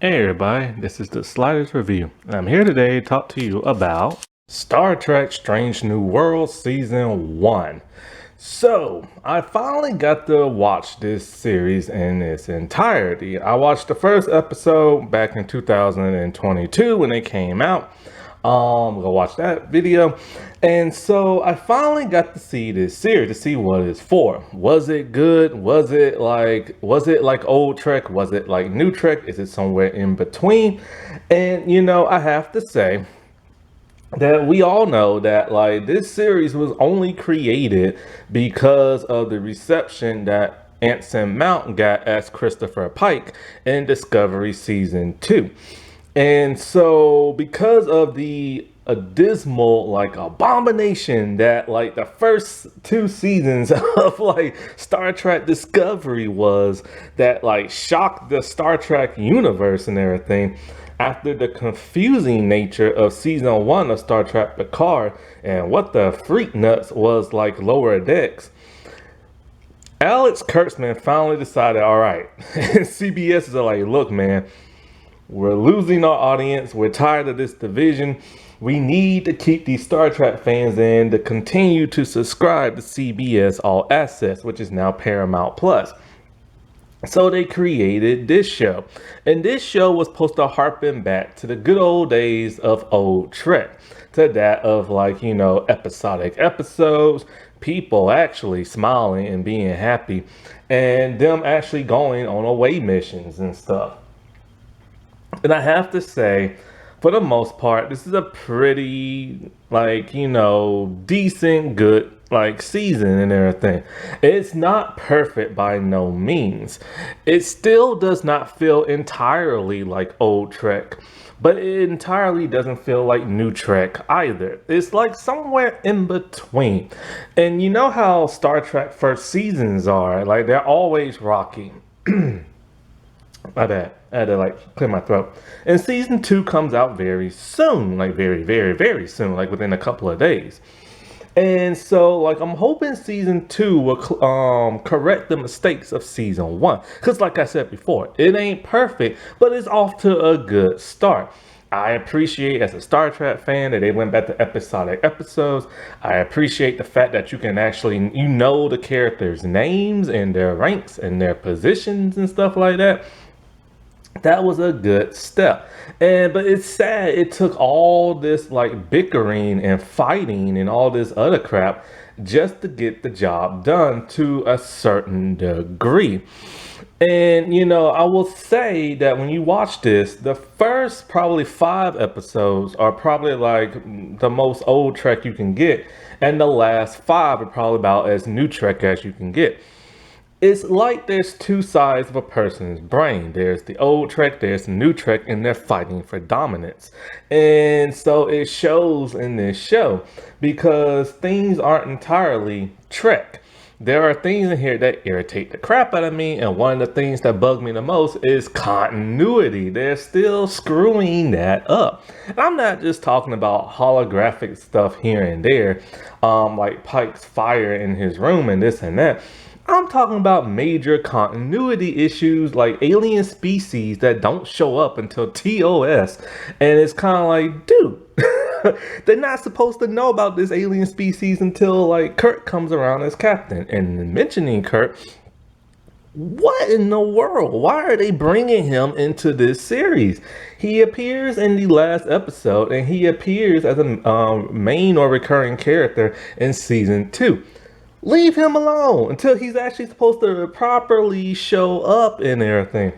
Hey everybody, this is the Sliders Review, and I'm here today to talk to you about Star Trek Strange New Worlds Season 1. So, I finally got to watch this series in its entirety. I watched the first episode back in 2022 when it came out. Go watch that video. And so I finally got to see this series to see what it's for. Was it good? Was it like old Trek? Was it like new Trek? Is it somewhere in between? And I have to say that we all know that like this series was only created because of the reception that Anson Mount got as Christopher Pike in Discovery Season 2. And so because of the abysmal like abomination that like the first two seasons of like Star Trek Discovery was, that like shocked the Star Trek universe and everything, after the confusing nature of season 1 of Star Trek Picard and what the freak nuts was like Lower Decks, Alex Kurtzman finally decided, all right, CBS is like, look man, we're losing our audience. We're tired of this division. We need to keep these Star Trek fans in to continue to subscribe to CBS All Access, which is now Paramount Plus. So they created this show. And this show was supposed to harken back to the good old days of old Trek. To that of like, episodic episodes, people actually smiling and being happy, and them actually going on away missions and stuff. And I have to say, for the most part, this is a pretty, decent, good, season and everything. It's not perfect by no means. It still does not feel entirely like old Trek, but it entirely doesn't feel like new Trek either. It's like somewhere in between. And you know how Star Trek first seasons are, like they're always rocky. My bad. I had to clear my throat. And season 2 comes out very soon, like very, very, very soon, like within a couple of days. And so, I'm hoping season 2 will correct the mistakes of season 1. Because, like I said before, it ain't perfect, but it's off to a good start. I appreciate, as a Star Trek fan, that they went back to episodic episodes. I appreciate the fact that you can actually, the characters' names and their ranks and their positions and stuff like that. That was a good step. But it's sad it took all this bickering and fighting and all this other crap just to get the job done to a certain degree. And I will say that when you watch this, the first probably 5 episodes are probably the most old Trek you can get, and the last 5 are probably about as new Trek as you can get. It's like there's two sides of a person's brain. There's the old Trek, there's the new Trek, and they're fighting for dominance. And so it shows in this show because things aren't entirely Trek. There are things in here that irritate the crap out of me, and one of the things that bug me the most is continuity. They're still screwing that up. And I'm not just talking about holographic stuff here and there, like Pike's fire in his room and this and that. I'm talking about major continuity issues like alien species that don't show up until TOS. And it's kind of like, dude, they're not supposed to know about this alien species until Kirk comes around as captain. And mentioning Kirk, what in the world? Why are they bringing him into this series? He appears in the last episode, and he appears as a main or recurring character in season 2. Leave him alone until he's actually supposed to properly show up and everything.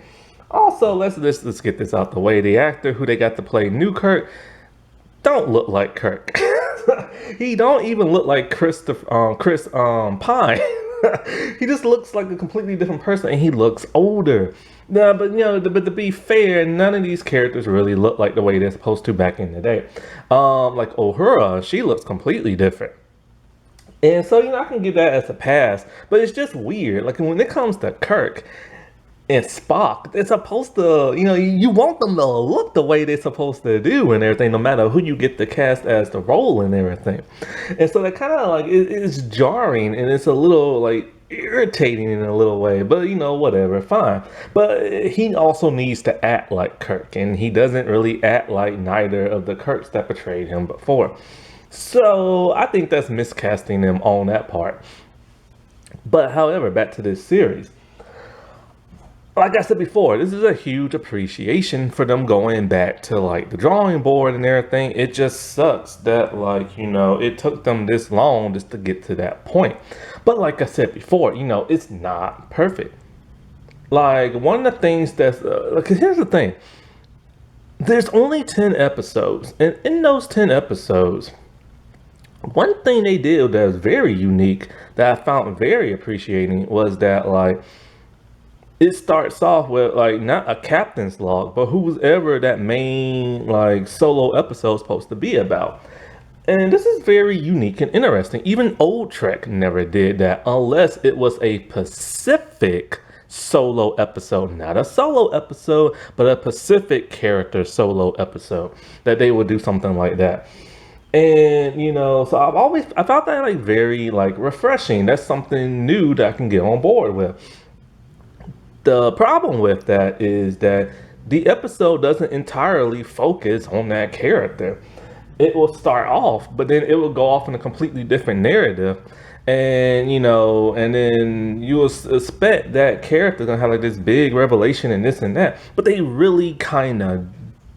Also, let's get this out the way. The actor who they got to play New Kirk don't look like Kirk. He don't even look like Chris Pine. He just looks like a completely different person, and he looks older. No, but but to be fair, none of these characters really look like the way they're supposed to back in the day. Like Uhura, she looks completely different. And so, I can give that as a pass, but it's just weird. Like when it comes to Kirk and Spock, it's supposed to, you want them to look the way they're supposed to do and everything, no matter who you get to cast as the role and everything. And so that kind of it's jarring, and it's a little irritating in a little way, but you know, whatever, fine. But he also needs to act like Kirk, and he doesn't really act like neither of the Kirks that portrayed him before. So I think that's miscasting him on that part. But however, back to this series. Like I said before, this is a huge appreciation for them going back to like the drawing board and everything. It just sucks that like, you know, it took them this long just to get to that point. But like I said before, you know, it's not perfect. Like one of the things that's, like, here's the thing. There's only 10 episodes, and in those 10 episodes, one thing they did that was very unique that I found very appreciating was that like it starts off with like not a captain's log, but who's ever that main like solo episode supposed to be about. And this is very unique and interesting. Even old Trek never did that unless it was a Pacific solo episode, not a solo episode, but a Pacific character solo episode that they would do something like that. And you know, so I found that like very like refreshing. That's something new that I can get on board with. The problem with that is that the episode doesn't entirely focus on that character. It will start off, but then it will go off in a completely different narrative. And you know, and then you will expect that character gonna have like this big revelation and this and that, but they really kind of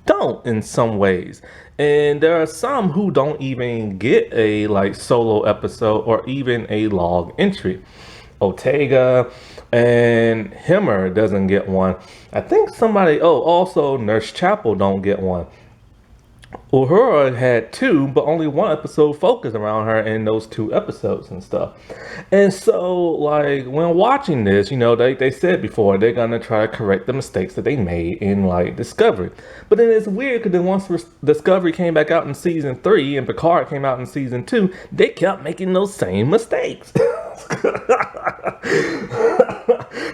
don't in some ways. And there are some who don't even get a like solo episode or even a log entry. Ortega and Hemmer doesn't get one. I think somebody, oh, also Nurse Chapel don't get one. Uhura had two, but only one episode focused around her in those two episodes and stuff. And so, like, when watching this, you know, they said before they're gonna try to correct the mistakes that they made in, like, Discovery. But then it's weird because then once Discovery came back out in season 3 and Picard came out in season 2, they kept making those same mistakes.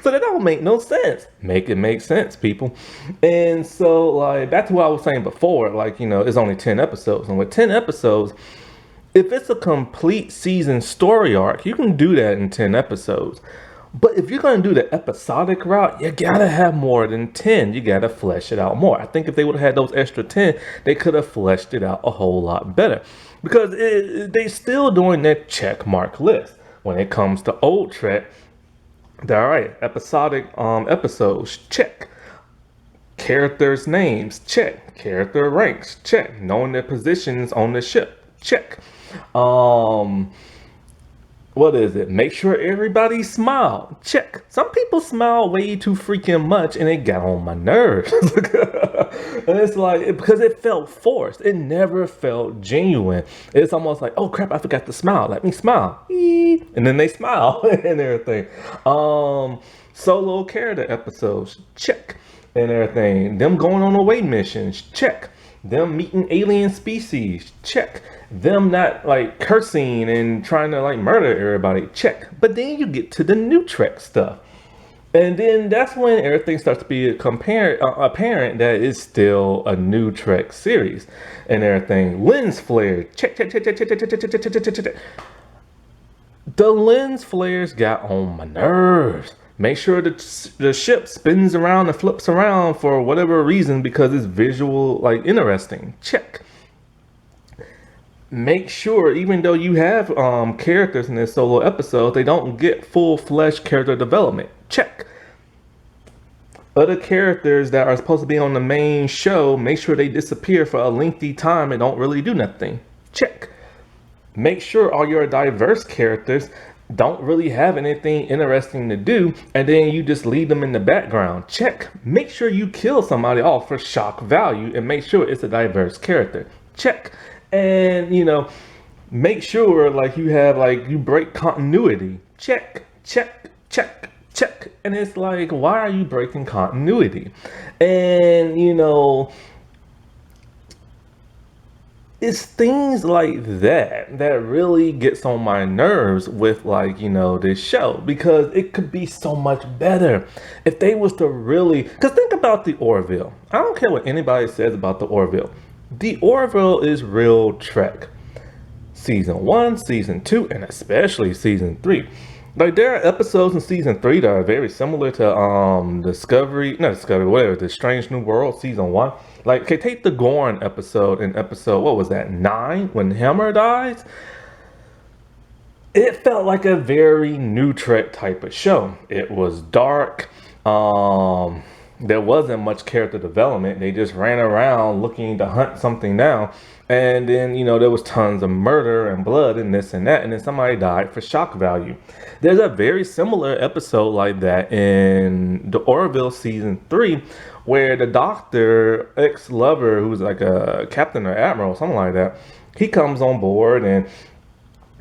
So that don't make no sense. Make it make sense, people. And so, like, back to what I was saying before, like, you know, it's only 10 episodes. And with 10 episodes, if it's a complete season story arc, you can do that in 10 episodes. But if you're going to do the episodic route, you got to have more than 10. You got to flesh it out more. I think if they would have had those extra 10, they could have fleshed it out a whole lot better. Because they still doing that check mark list. When it comes to old Trek, all right, episodic episodes, check. Characters' names, check. Character ranks, check. Knowing their positions on the ship, check. What is it? Make sure everybody smile. Check. Some people smile way too freaking much and it got on my nerves. And it's like, because it felt forced. It never felt genuine. It's almost like, oh crap, I forgot to smile. Let me smile. And then they smile and everything. Solo character episodes, check. And everything. Them going on away missions, check. Them meeting alien species, check. Them not like cursing and trying to like murder everybody, check. But then you get to the new Trek stuff. And then that's when everything starts to be apparent that it's still a new Trek series and everything. Lens flare, check, check, check, check, check, check, check, check, check, check, check, check. The lens flares got on my nerves. Make sure that the ship spins around and flips around for whatever reason because it's visual, like interesting. Check. Make sure, even though you have characters in this solo episode, they don't get full-fledged character development. Check. Other characters that are supposed to be on the main show, make sure they disappear for a lengthy time and don't really do nothing. Check. Make sure all your diverse characters don't really have anything interesting to do, and then you just leave them in the background. Check. Make sure you kill somebody off for shock value and make sure it's a diverse character. Check. And, you know, make sure like you have like you break continuity. Check, check, check, check. And it's like, why are you breaking continuity? And, you know, it's things like that that really gets on my nerves with like, you know, this show, because it could be so much better if they was to really, because think about the Orville. I don't care what anybody says about the Orville. The Orville is real Trek. Season 1, Season 2, and especially Season 3. Like there are episodes in season three that are very similar to Discovery, not Discovery, whatever, the Strange New World season one. Like, okay, take the Gorn episode in episode, what was that, 9, when Hammer dies? It felt like a very new Trek type of show. It was dark. There wasn't much character development. They just ran around looking to hunt something down. And then, there was tons of murder and blood and this and that. And then somebody died for shock value. There's a very similar episode like that in the Orville season 3, where the doctor, ex-lover, who's like a captain or admiral, something like that, he comes on board and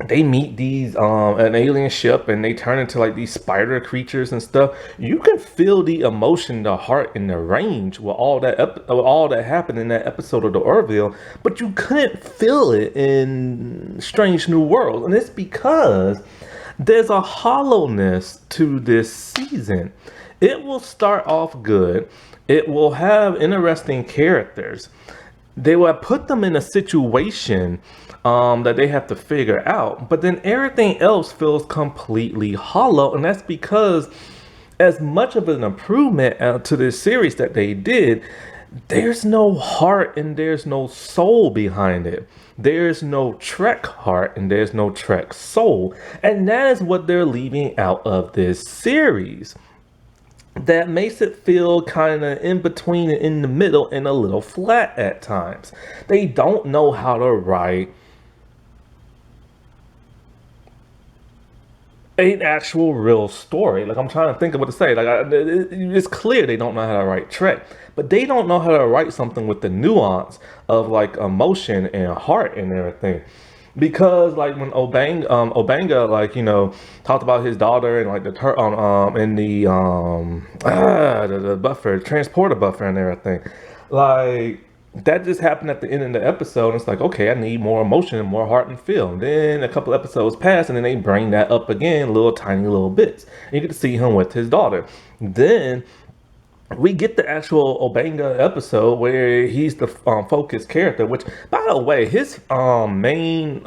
they meet these an alien ship, and they turn into like these spider creatures and stuff. You can feel the emotion, the heart, and the range with all that happened in that episode of the Orville, but you couldn't feel it in Strange New World. And it's because there's a hollowness to this season. It will start off good. It will have interesting characters. They will put them in a situation that they have to figure out, but then everything else feels completely hollow. And that's because, as much of an improvement to this series that they did, there's no heart and there's no soul behind it. There's no Trek heart and there's no Trek soul. And that is what they're leaving out of this series. That makes it feel kind of in between and in the middle and a little flat at times. They don't know how to write an actual real story. Like, I'm trying to think of what to say. Like, it's clear they don't know how to write Trek, but they don't know how to write something with the nuance of like emotion and heart and everything. Because like when Obanga, like, talked about his daughter and like in the buffer, transporter buffer and everything, like that just happened at the end of the episode. And it's like, okay, I need more emotion and more heart and feel. And then a couple episodes pass, and then they bring that up again, little tiny little bits. And you get to see him with his daughter. Then we get the actual Obanga episode where he's the focused character, which, by the way, his main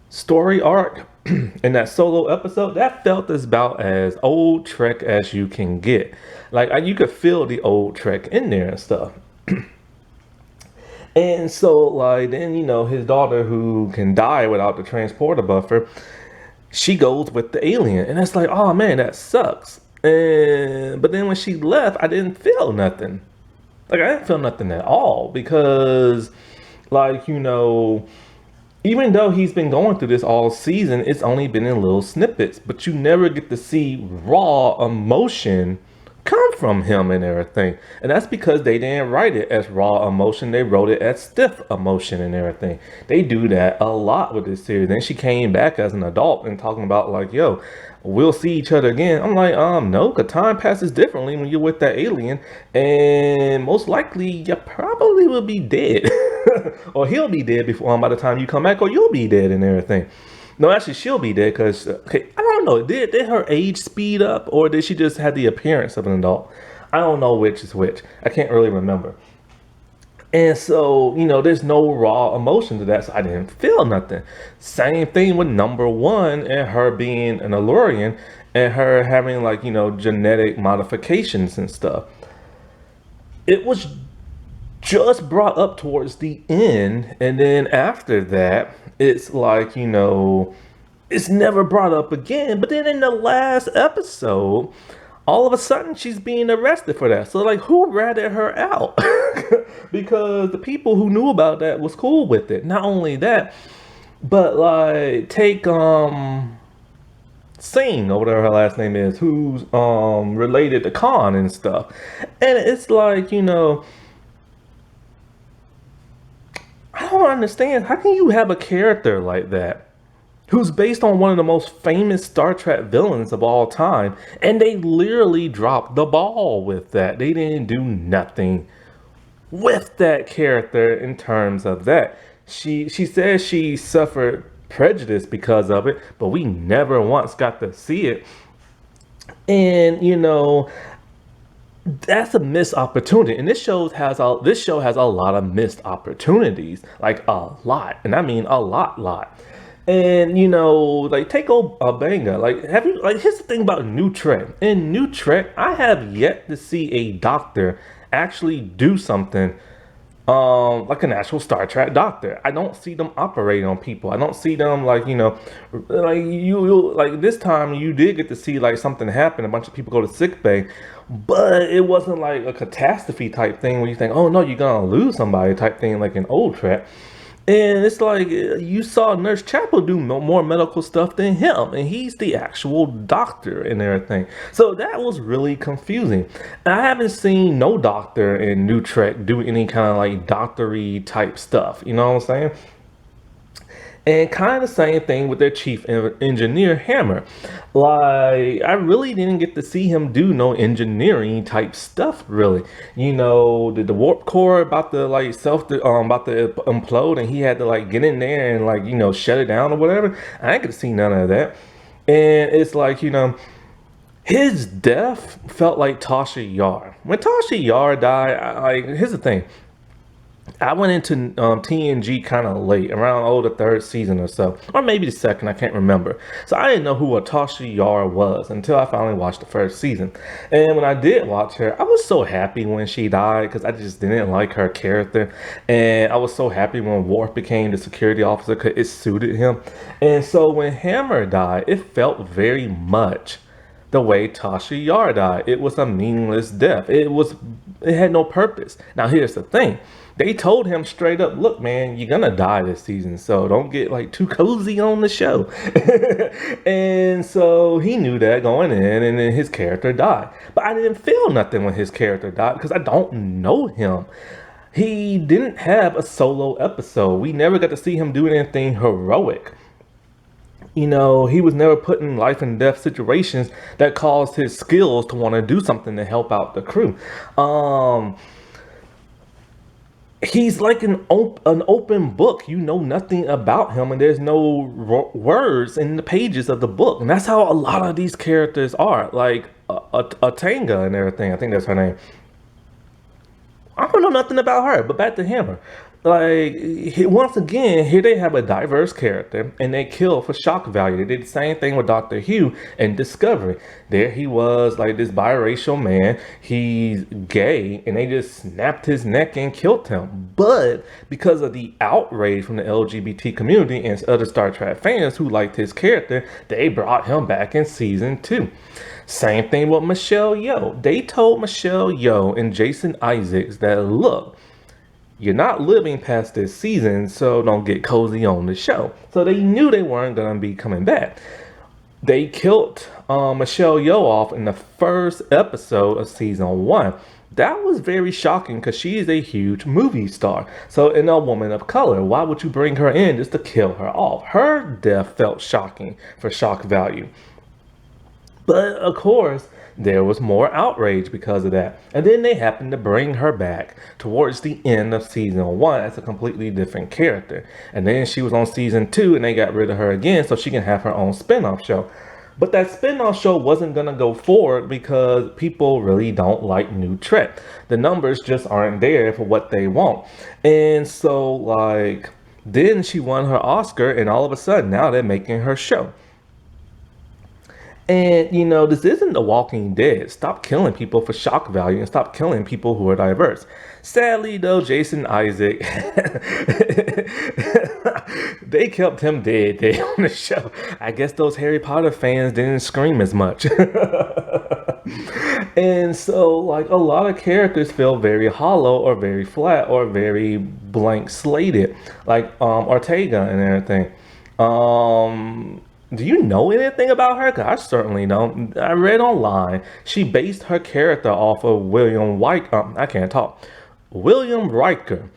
story arc in that solo episode, that felt about as old Trek as you can get. Like, you could feel the old Trek in there and stuff. And so, like, then, his daughter, who can die without the transporter buffer, she goes with the alien. And it's like, oh man, that sucks. But then when she left, I didn't feel nothing. Like, I didn't feel nothing at all, because, like, even though he's been going through this all season, it's only been in little snippets, but you never get to see raw emotion come from him and everything. And that's because they didn't write it as raw emotion. They wrote it as stiff emotion and everything. They do that a lot with this series. Then she came back as an adult and talking about like, yo, we'll see each other again. I'm like, no, because time passes differently when you're with that alien, and most likely you probably will be dead. Or he'll be dead before by the time you come back, or you'll be dead and everything. No, actually, she'll be dead because, okay, I don't know. Did her age speed up, or did she just have the appearance of an adult? I don't know which is which. I can't really remember. And so, there's no raw emotion to that, so I didn't feel nothing. Same thing with number 1 and her being an Elurian and her having, like, genetic modifications and stuff. It was just brought up towards the end, and then after that, it's like, it's never brought up again. But then in the last episode, all of a sudden she's being arrested for that. So like, who ratted her out? Because the people who knew about that was cool with it. Not only that, but like, take Singh, or whatever her last name is, who's related to Khan and stuff. And it's like, I don't understand. How can you have a character like that who's based on one of the most famous Star Trek villains of all time, and they literally dropped the ball with that? They didn't do nothing with that character in terms of that. She says she suffered prejudice because of it, but we never once got to see it. And that's a missed opportunity, and this show has a lot of missed opportunities, like a lot, and I mean a lot. And like take Banga. Like, have you like? Here's the thing about New Trek. In New Trek, I have yet to see a doctor actually do something like an actual Star Trek doctor. I don't see them operate on people. I don't see them like like you like this time you did get to see like something happen. A bunch of people go to sick bay, but it wasn't like a catastrophe type thing where you think, oh no, you're gonna lose somebody type thing like in old Trek. And it's like you saw Nurse Chapel do more medical stuff than him, and he's the actual doctor and everything. So that was really confusing. And I haven't seen no doctor in New Trek do any kind of like doctory type stuff. You know what I'm saying? And kind of the same thing with their chief engineer, Hammer. Like, I really didn't get to see him do no engineering type stuff, really. Did the warp core about to like about to implode, and he had to like get in there and like shut it down or whatever. I ain't get to see none of that. And it's like his death felt like Tasha Yar. When Tasha Yar died, here's the thing. I went into TNG kind of late, around the third season or so, or maybe the second, I can't remember. So I didn't know who Tasha Yar was until I finally watched the first season. And when I did watch her, I was so happy when she died because I just didn't like her character. And I was so happy when Worf became the security officer because it suited him. And so when Hammer died, it felt very much the way Tasha Yar died. It was a meaningless death. It had no purpose. Now here's the thing. They told him straight up, look, man, you're gonna die this season, so don't get like too cozy on the show. And so he knew that going in, and then his character died. But I didn't feel nothing when his character died because I don't know him. He didn't have a solo episode. We never got to see him do anything heroic. He was never put in life and death situations that caused his skills to want to do something to help out the crew. He's like an open book. You know nothing about him, and there's no words in the pages of the book. And that's how a lot of these characters are. Like Tanga and everything. I think that's her name. I don't know nothing about her, but back to Hammer. Like, once again, here they have a diverse character, and they kill for shock value. They did the same thing with Dr. Hugh in Discovery. There he was, like this biracial man. He's gay, and they just snapped his neck and killed him. But because of the outrage from the LGBT community and other Star Trek fans who liked his character, they brought him back in season 2. Same thing with Michelle Yeoh. They told Michelle Yeoh and Jason Isaacs that, look, you're not living past this season, so don't get cozy on the show. So they knew they weren't going to be coming back. They killed Michelle Yeoh off in the first episode of season 1. That was very shocking because she is a huge movie star. So, and a woman of color, why would you bring her in just to kill her off? Her death felt shocking for shock value. But of course, there was more outrage because of that. And then they happened to bring her back towards the end of season 1 as a completely different character. And then she was on season 2 and they got rid of her again so she can have her own spin-off show. But that spin-off show wasn't going to go forward because people really don't like New Trek. The numbers just aren't there for what they want. And so, like, then she won her Oscar and all of a sudden now they're making her show. And, this isn't The Walking Dead. Stop killing people for shock value and stop killing people who are diverse. Sadly, though, Jason Isaac, they kept him dead on the show. I guess those Harry Potter fans didn't scream as much. And so, like, a lot of characters feel very hollow or very flat or very blank slated. Like Ortega and everything. Do you know anything about her? Because I certainly don't. I read online she based her character off of William Riker. William Riker.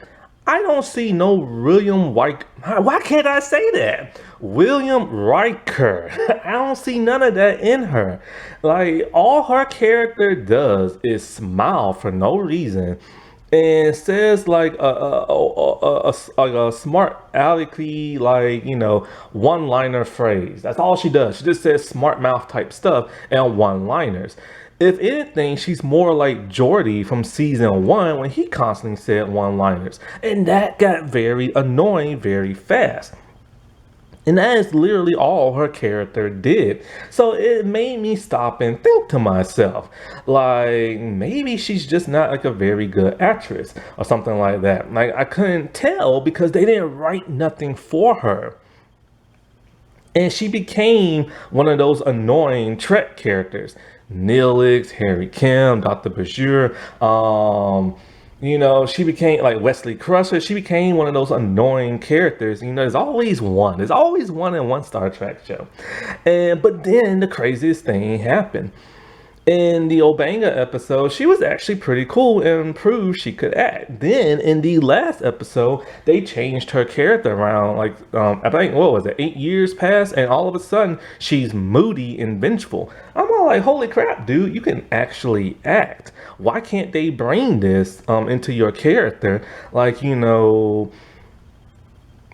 I don't see no William Riker. Why can't I say that? William Riker. I don't see none of that in her. Like, all her character does is smile for no reason. And says like a smart alecky, like, one-liner phrase. That's all she does. She just says smart mouth type stuff and one-liners. If anything, she's more like Geordi from season 1 when he constantly said one-liners. And that got very annoying very fast. And that is literally all her character did. So it made me stop and think to myself, like, maybe she's just not like a very good actress or something like that. Like, I couldn't tell because they didn't write nothing for her. And she became one of those annoying Trek characters. Neelix, Harry Kim, Dr. Bashir, she became like Wesley Crusher. She became one of those annoying characters. There's always one. There's always one in one Star Trek show. But then the craziest thing happened. In the Obanga episode, she was actually pretty cool and proved she could act. Then in the last episode, they changed her character around. Like, I think, what was it, 8 years passed, and all of a sudden, she's moody and vengeful. I'm all like, holy crap, dude, you can actually act. Why can't they bring this into your character? Like,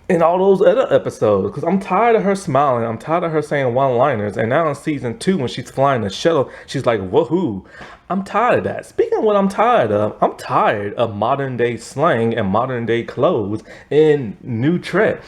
in all those other episodes, because I'm tired of her smiling, I'm tired of her saying one-liners, and now in season 2, when she's flying the shuttle, she's like, woohoo. I'm tired of that. Speaking of what I'm tired of, I'm tired of modern day slang and modern day clothes in New Trek.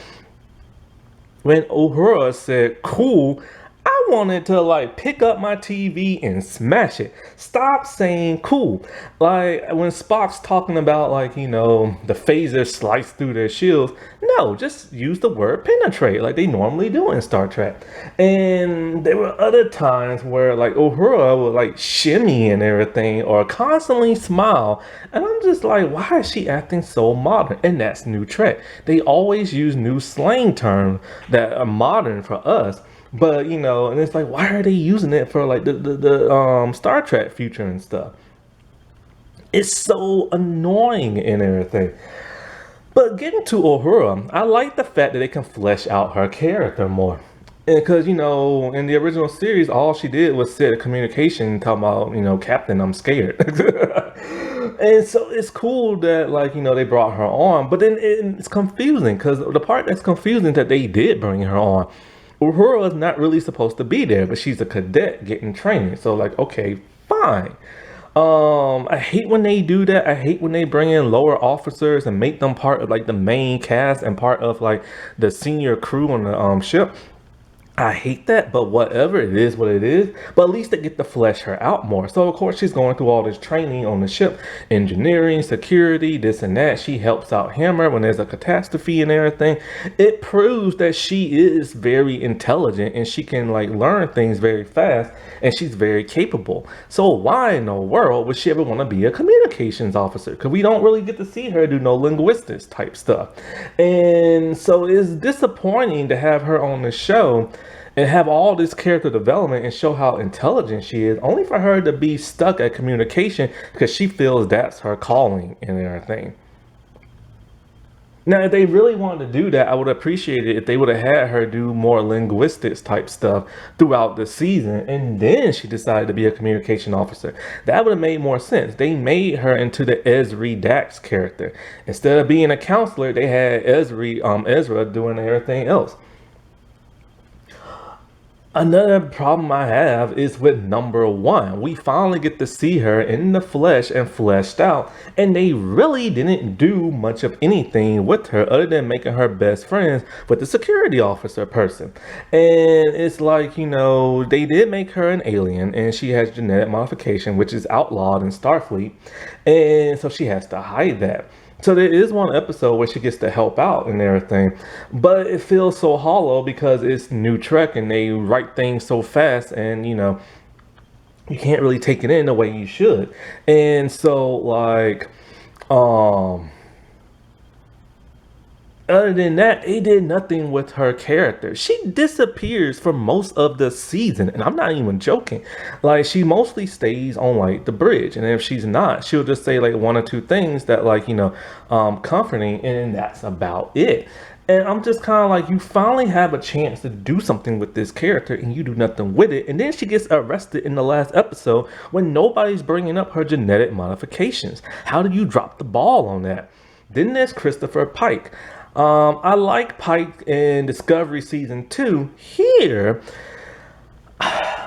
When Uhura said, cool, I wanted to like pick up my TV and smash it. Stop saying cool. Like when Spock's talking about the phaser slice through their shields. No, just use the word penetrate like they normally do in Star Trek. And there were other times where like Uhura would like shimmy and everything or constantly smile. And I'm just like, why is she acting so modern? And that's New Trek. They always use new slang terms that are modern for us. But and it's like, why are they using it for like the Star Trek future and stuff? It's so annoying and everything. But getting to Uhura, I like the fact that they can flesh out her character more. Because, in the original series, all she did was sit at communication talking about, Captain, I'm scared. And so it's cool that, they brought her on. But then it's confusing because the part that's confusing is that they did bring her on. Uhura is not really supposed to be there, but she's a cadet getting training. So okay, fine. I hate when they do that. I hate when they bring in lower officers and make them part of the main cast and part of the senior crew on the ship. I hate that, but whatever, it is what it is. But at least they get to flesh her out more. So, of course, she's going through all this training on the ship. Engineering, security, this and that. She helps out Hammer when there's a catastrophe and everything. It proves that she is very intelligent and she can, learn things very fast. And she's very capable. So why in the world would she ever want to be a communications officer? Because we don't really get to see her do no linguistics type stuff. And so it's disappointing to have her on the show and have all this character development and show how intelligent she is, only for her to be stuck at communication because she feels that's her calling and everything. Now, if they really wanted to do that, I would appreciate it if they would have had her do more linguistics type stuff throughout the season, and then she decided to be a communication officer. That would have made more sense. They made her into the Ezri Dax character. Instead of being a counselor, they had Ezra doing everything else. Another problem I have is with number 1. We finally get to see her in the flesh and fleshed out, and they really didn't do much of anything with her other than making her best friends with the security officer person. And it's they did make her an alien, and she has genetic modification, which is outlawed in Starfleet, and so she has to hide that. So there is one episode where she gets to help out and everything, but it feels so hollow because it's New Trek and they write things so fast and, you can't really take it in the way you should. And so other than that, they did nothing with her character. She disappears for most of the season, and I'm not even joking. She mostly stays on the bridge, and if she's not, she'll just say one or two things that comforting, and that's about it. And I'm just kind of you finally have a chance to do something with this character and you do nothing with it. And then she gets arrested in the last episode when nobody's bringing up her genetic modifications. How did you drop the ball on that? Then there's Christopher Pike. I like Pike in Discovery Season 2. Here,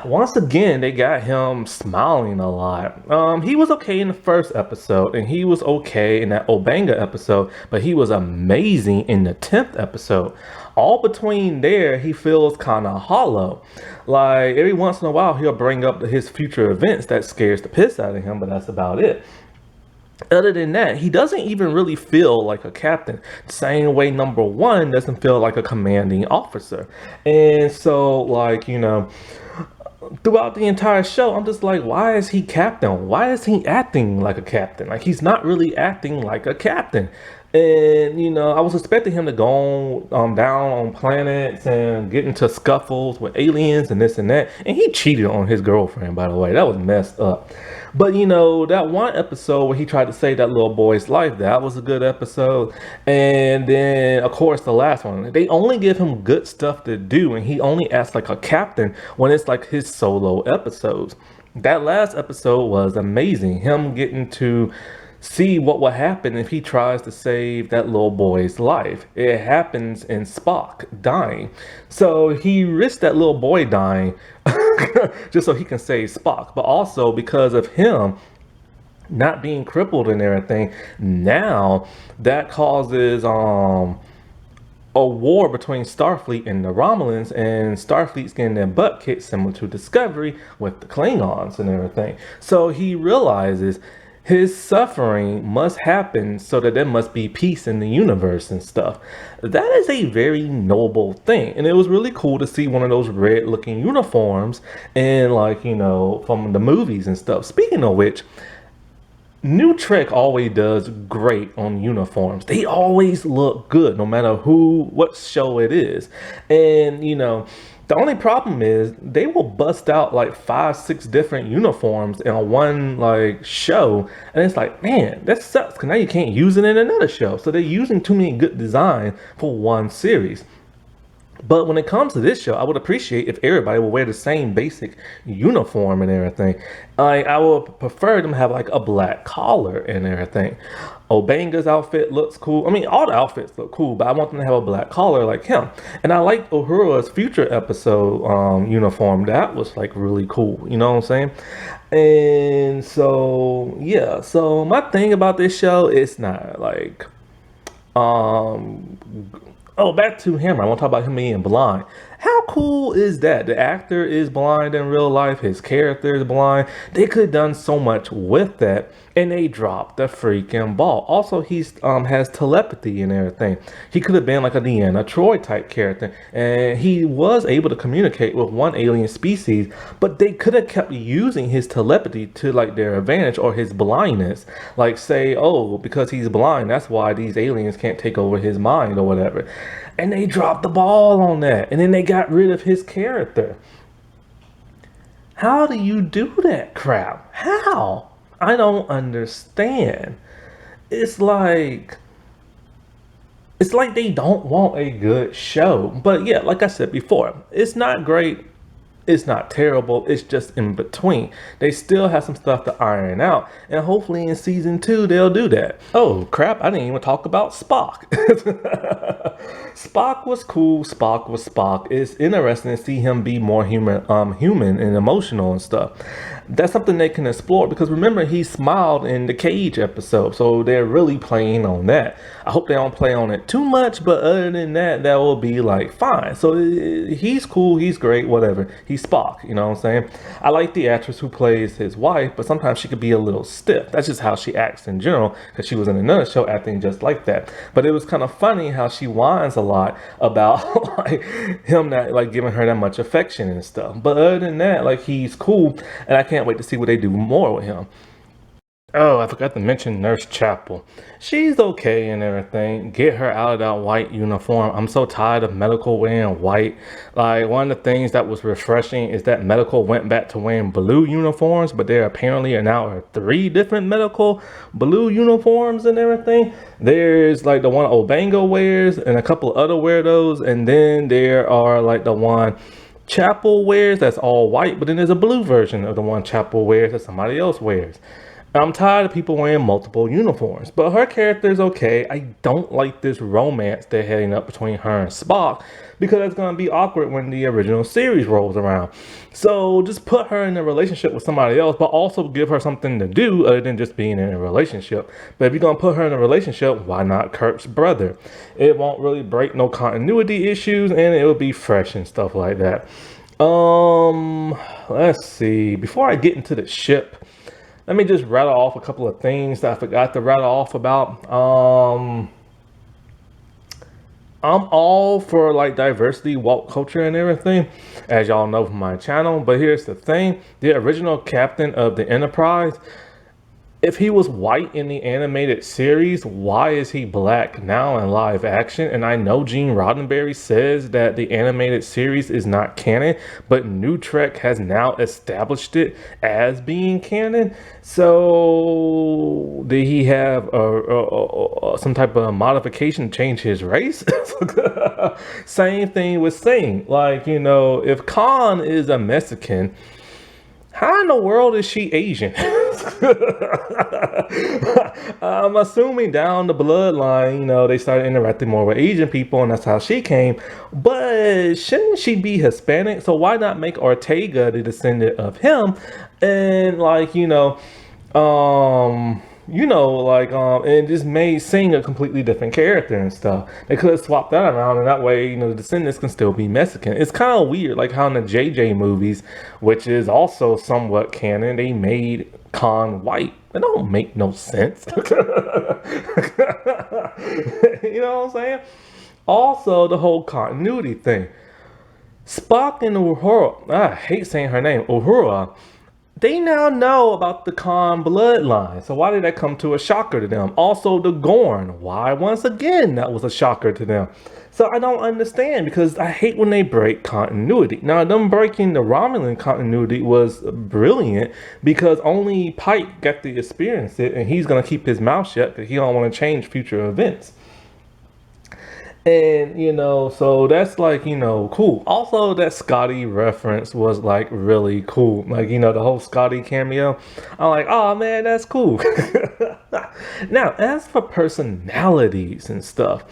once again, they got him smiling a lot. He was okay in the first episode, and he was okay in that Obanga episode, but he was amazing in the 10th episode. All between there, he feels kind of hollow. Like every once in a while, he'll bring up his future events that scares the piss out of him, but that's about it. Other than that, he doesn't even really feel like a captain. Same way number one doesn't feel like a commanding officer. And so, like, throughout the entire show, I'm just like, why is he captain? Why is he acting like a captain? Like, he's not really acting like a captain. And I was expecting him to go on down on planets and get into scuffles with aliens and this and that. And he cheated on his girlfriend, by the way. That was messed up. But that one episode where he tried to save that little boy's life, that was a good episode. And then, of course, the last one, they only give him good stuff to do, and he only acts like a captain when it's like his solo episodes. That last episode was amazing. Him getting to see what will happen if he tries to save that little boy's life. It happens in Spock dying. So he risked that little boy dying just so he can save Spock. But also because of him not being crippled and everything, now that causes a war between Starfleet and the Romulans, and Starfleet's getting their butt kicked similar to Discovery with the Klingons and everything. So he realizes his suffering must happen so that there must be peace in the universe and stuff. That is a very noble thing. And it was really cool to see one of those red looking uniforms and from the movies and stuff. Speaking of which, New Trek always does great on uniforms. They always look good no matter what show it is. And the only problem is they will bust out like 5-6 different uniforms in one show, and it's like, man, that sucks because now you can't use it in another show. So they're using too many good designs for one series. But when it comes to this show, I would appreciate if everybody would wear the same basic uniform and everything. I would prefer them to have like a black collar and everything. Obanga's outfit looks cool. I mean, all the outfits look cool, but I want them to have a black collar like him. And I like Uhura's future episode uniform. That was like really cool. You know what I'm saying? And so, yeah. So my thing about this show, it's not like, back to Hammer. I want to talk about him being blind. How cool is that? The actor is blind in real life. His character is blind. They could have done so much with that, and they dropped the freaking ball. Also, he has telepathy and everything. He could have been like a Deanna Troi type character, and he was able to communicate with one alien species, but they could have kept using his telepathy to like their advantage, or his blindness. Like say, because he's blind, that's why these aliens can't take over his mind or whatever. And they dropped the ball on that. And then they got rid of his character. How do you do that crap? How? I don't understand. It's like they don't want a good show. But yeah, like I said before, it's not great. It's not terrible. It's just in between. They still have some stuff to iron out. And hopefully in season 2, they'll do that. Oh, crap. I didn't even talk about Spock. Spock was cool. Spock was Spock. It's interesting to see him be more human and emotional and stuff. That's something they can explore, because remember, he smiled in the Cage episode. So they're really playing on that. I hope they don't play on it too much, but other than that, that will be like fine. So he's cool. He's great. Whatever. He's Spock, you know what I'm saying? I like the actress who plays his wife, but sometimes she could be a little stiff. That's just how she acts in general, because she was in another show acting just like that. But it was kind of funny how she whines a lot about like him not like giving her that much affection and stuff. But other than that, like, he's cool, and I can't wait to see what they do more with him. Oh, I forgot to mention Nurse Chapel. She's okay and everything. Get her out of that white uniform. I'm so tired of Medical wearing white. Like, one of the things that was refreshing is that Medical went back to wearing blue uniforms, but there apparently are now 3 different Medical blue uniforms and everything. There's like the one Obanga wears and a couple of other weirdos, and then there are like the one Chapel wears that's all white, but then there's a blue version of the one Chapel wears that somebody else wears. I'm tired of people wearing multiple uniforms, but her character is okay. I don't like this romance they're heading up between her and Spock because it's going to be awkward when the original series rolls around. So just put her in a relationship with somebody else, but also give her something to do other than just being in a relationship. But if you're going to put her in a relationship, why not Kirk's brother? It won't really break no continuity issues and it will be fresh and stuff like that. Let's see. Before I get into the ship, let me just rattle off a couple of things that I forgot to rattle off about. I'm all for like diversity, woke culture, and everything, as y'all know from my channel. But here's the thing: the original captain of the Enterprise, if he was white in the animated series, why is he black now in live action? And I know Gene Roddenberry says that the animated series is not canon, but New Trek has now established it as being canon. So did he have some type of modification to change his race? Same thing with saying, like, you know, if Khan is a Mexican, how in the world is she Asian? I'm assuming down the bloodline, you know, they started interacting more with Asian people and that's how she came. But shouldn't she be Hispanic? So why not make Ortega the descendant of him? And like, and just made Sing a completely different character and stuff. They could have swapped that around, and that way, you know, the descendants can still be Mexican. It's kind of weird, like how in the JJ movies, which is also somewhat canon, they made Khan white. That don't make no sense. You know what I'm saying? Also, the whole continuity thing. Spock and Uhura, I hate saying her name, Uhura, they now know about the Khan bloodline. So why did that come to a shocker to them? Also the Gorn. Why once again that was a shocker to them? So I don't understand because I hate when they break continuity. Now them breaking the Romulan continuity was brilliant because only Pike got to experience it and he's going to keep his mouth shut because he don't want to change future events. And, you know, so that's like, you know, cool. Also, that Scotty reference was like really cool. Like, you know, the whole Scotty cameo. I'm like, oh man, that's cool. Now, as for personalities and stuff,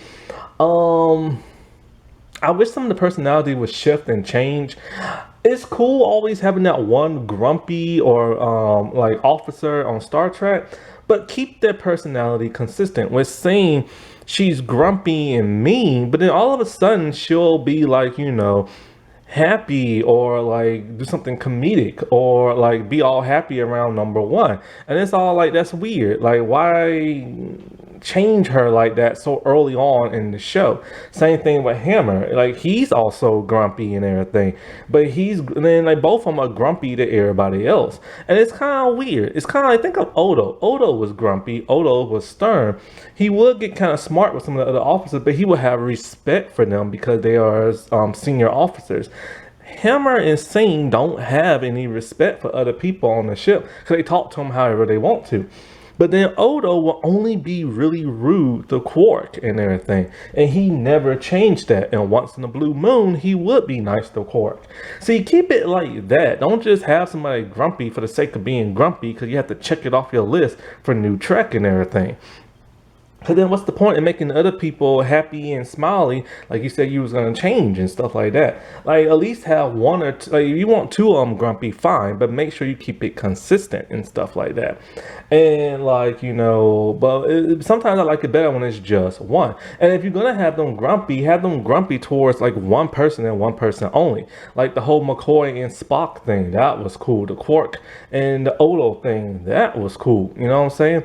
I wish some of the personality would shift and change. It's cool always having that one grumpy or like officer on Star Trek, but keep their personality consistent. With saying she's grumpy and mean, but then all of a sudden she'll be like, you know, happy or like do something comedic or like be all happy around number one. And it's all like, that's weird. Like, why change her like that so early on in the show? Same thing with Hammer. Like, he's also grumpy and everything, but then like both of them are grumpy to everybody else. And it's kind of weird. It's kind of like, think of Odo. Odo was grumpy. Odo was stern. He would get kind of smart with some of the other officers, but he would have respect for them because they are senior officers. Hammer and Singh don't have any respect for other people on the ship because they talk to them however they want to. But then Odo will only be really rude to Quark and everything. And he never changed that. And once in a blue moon, he would be nice to Quark. See, keep it like that. Don't just have somebody grumpy for the sake of being grumpy because you have to check it off your list for New Trek and everything. Because then what's the point in making other people happy and smiley, like you said you was going to change and stuff like that? Like, at least have one or two, like, if you want two of them grumpy, fine, but make sure you keep it consistent and stuff like that. And like, you know, but sometimes I like it better when it's just one. And if you're going to have them grumpy towards like one person and one person only. Like the whole McCoy and Spock thing, that was cool. The Quark and the Odo thing, that was cool. You know what I'm saying?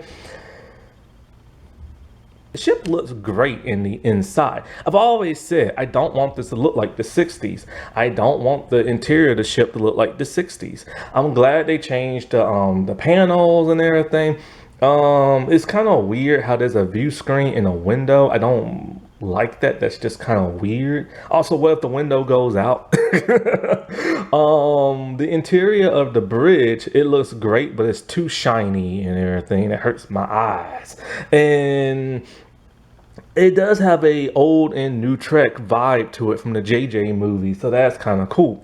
The ship looks great in the inside. I've always said I don't want this to look like the 60s. I don't want the interior of the ship to look like the 60s. I'm glad they changed the panels and everything. It's kind of weird how there's a view screen in a window. I don't like that. That's just kind of weird. Also, what if the window goes out? The interior of the bridge, it looks great, but it's too shiny and everything. It hurts my eyes. And it does have a old and New Trek vibe to it from the JJ movie, so that's kind of cool.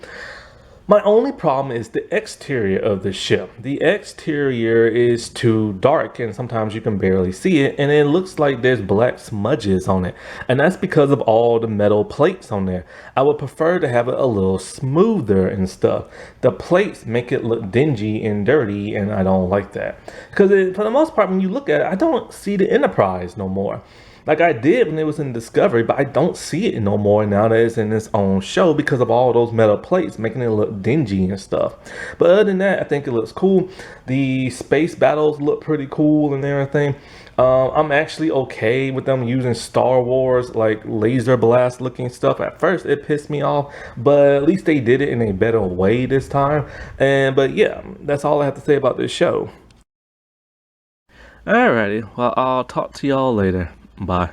My only problem is the exterior of the ship. The exterior is too dark and sometimes you can barely see it, and it looks like there's black smudges on it. And that's because of all the metal plates on there. I would prefer to have it a little smoother and stuff. The plates make it look dingy and dirty, and I don't like that. Because for the most part, when you look at it, I don't see the Enterprise no more. Like I did when it was in Discovery, but I don't see it no more now that it's in its own show because of all those metal plates making it look dingy and stuff. But other than that, I think it looks cool. The space battles look pretty cool and everything. I'm actually okay with them using Star Wars like laser blast looking stuff. At first it pissed me off, but at least they did it in a better way this time. But yeah, that's all I have to say about this show. Alrighty, well, I'll talk to y'all later. Bye.